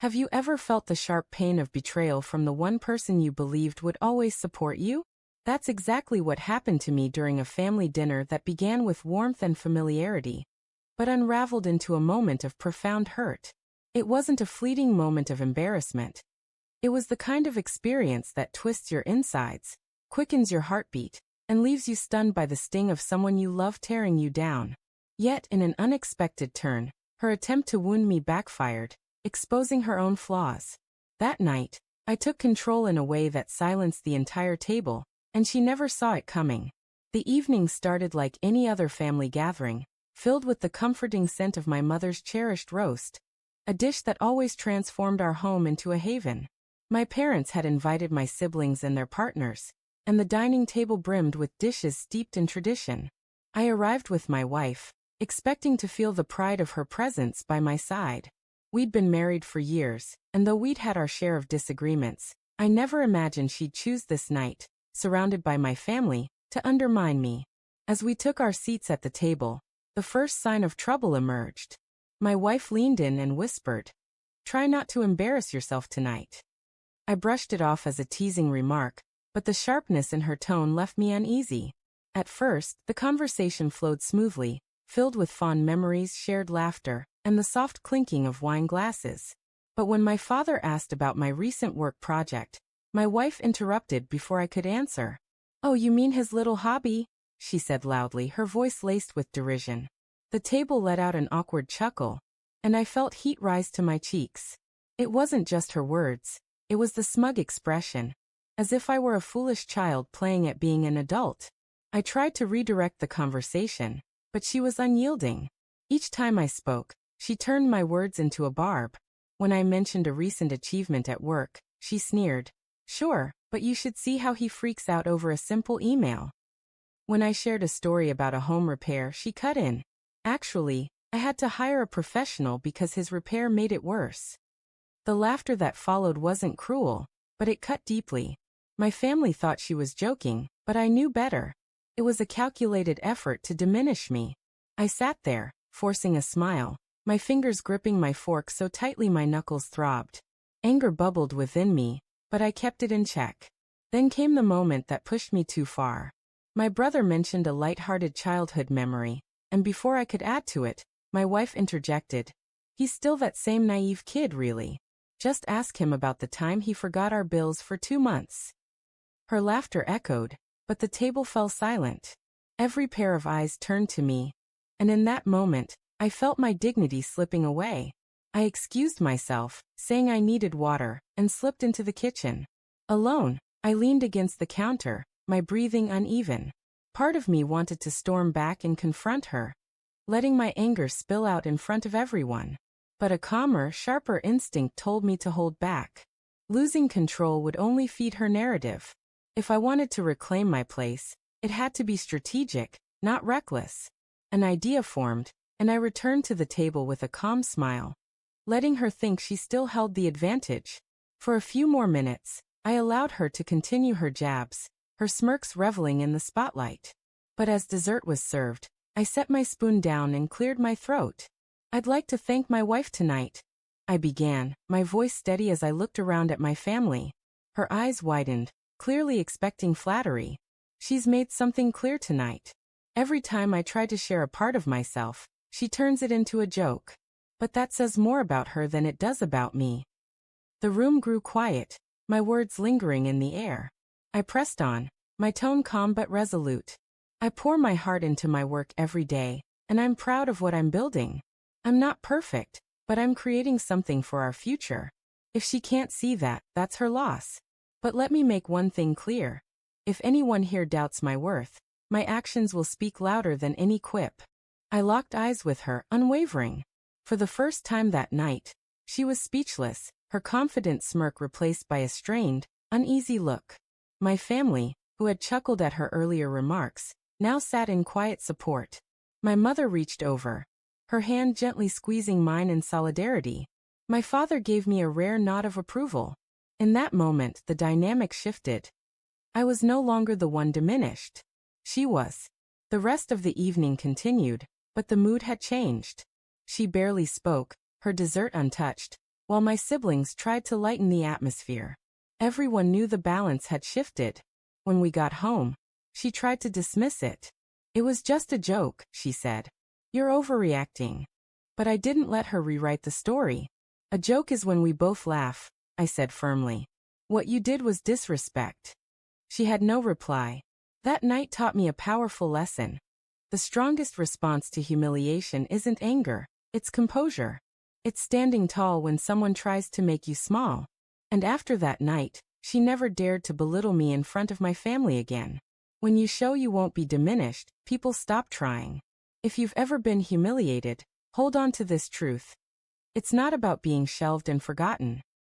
Have you ever felt the sharp pain of betrayal from the one person you believed would always support you? That's exactly what happened to me during a family dinner that began with warmth and familiarity, but unraveled into a moment of profound hurt. It wasn't a fleeting moment of embarrassment. It was the kind of experience that twists your insides, quickens your heartbeat, and leaves you stunned by the sting of someone you love tearing you down. Yet, in an unexpected turn, her attempt to wound me backfired, exposing her own flaws. That night, I took control in a way that silenced the entire table, and she never saw it coming. The evening started like any other family gathering, filled with the comforting scent of my mother's cherished roast, a dish that always transformed our home into a haven. My parents had invited my siblings and their partners, and the dining table brimmed with dishes steeped in tradition. I arrived with my wife, expecting to feel the pride of her presence by my side. We'd been married for years, and though we'd had our share of disagreements, I never imagined she'd choose this night, surrounded by my family, to undermine me. As we took our seats at the table, the first sign of trouble emerged. My wife leaned in and whispered, "Try not to embarrass yourself tonight." I brushed it off as a teasing remark, but the sharpness in her tone left me uneasy. At first, the conversation flowed smoothly, filled with fond memories, shared laughter, and the soft clinking of wine glasses. But when my father asked about my recent work project, my wife interrupted before I could answer. "Oh, you mean his little hobby?" she said loudly, her voice laced with derision. The table let out an awkward chuckle, and I felt heat rise to my cheeks. It wasn't just her words, it was the smug expression, as if I were a foolish child playing at being an adult. I tried to redirect the conversation, but she was unyielding. Each time I spoke, she turned my words into a barb. When I mentioned a recent achievement at work, she sneered, "Sure, but you should see how he freaks out over a simple email." When I shared a story about a home repair, she cut in, "Actually, I had to hire a professional because his repair made it worse." The laughter that followed wasn't cruel, but it cut deeply. My family thought she was joking, but I knew better. It was a calculated effort to diminish me. I sat there, forcing a smile, my fingers gripping my fork so tightly my knuckles throbbed. Anger bubbled within me, but I kept it in check. Then came the moment that pushed me too far. My brother mentioned a light-hearted childhood memory, and before I could add to it, my wife interjected, "He's still that same naive kid, really. Just ask him about the time he forgot our bills for 2 months." Her laughter echoed, but the table fell silent. Every pair of eyes turned to me, and in that moment, I felt my dignity slipping away. I excused myself, saying I needed water, and slipped into the kitchen. Alone, I leaned against the counter, my breathing uneven. Part of me wanted to storm back and confront her, letting my anger spill out in front of everyone. But a calmer, sharper instinct told me to hold back. Losing control would only feed her narrative. If I wanted to reclaim my place, it had to be strategic, not reckless. An idea formed, and I returned to the table with a calm smile, letting her think she still held the advantage. For a few more minutes, I allowed her to continue her jabs, her smirks reveling in the spotlight. But as dessert was served, I set my spoon down and cleared my throat. "I'd like to thank my wife tonight," I began, my voice steady as I looked around at my family. Her eyes widened, clearly expecting flattery. "She's made something clear tonight. Every time I try to share a part of myself, she turns it into a joke. But that says more about her than it does about me." The room grew quiet, my words lingering in the air. I pressed on, my tone calm but resolute. "I pour my heart into my work every day, and I'm proud of what I'm building. I'm not perfect, but I'm creating something for our future. If she can't see that, that's her loss. But let me make one thing clear. If anyone here doubts my worth, my actions will speak louder than any quip." I locked eyes with her, unwavering. For the first time that night, she was speechless, her confident smirk replaced by a strained, uneasy look. My family, who had chuckled at her earlier remarks, now sat in quiet support. My mother reached over, her hand gently squeezing mine in solidarity. My father gave me a rare nod of approval. In that moment, the dynamic shifted. I was no longer the one diminished. She was. The rest of the evening continued, but the mood had changed. She barely spoke, her dessert untouched, while my siblings tried to lighten the atmosphere. Everyone knew the balance had shifted. When we got home, she tried to dismiss it. "It was just a joke," she said. "You're overreacting." But I didn't let her rewrite the story. "A joke is when we both laugh," I said firmly. "What you did was disrespect." She had no reply. That night taught me a powerful lesson. The strongest response to humiliation isn't anger, it's composure. It's standing tall when someone tries to make you small. And after that night, she never dared to belittle me in front of my family again. When you show you won't be diminished, people stop trying. If you've ever been humiliated, hold on to this truth. It's not about being shelved and forgotten.